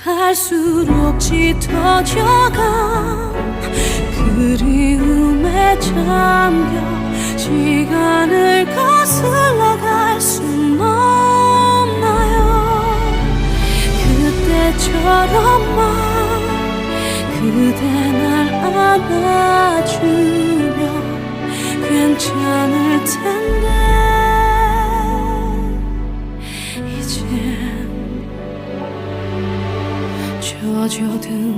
갈수록 짙어져간 그리움에 잠겨 시간을 거슬러 갈 순 없나요? 그때처럼만 그대 날 안아주면 괜찮을 텐데 이젠 젖어든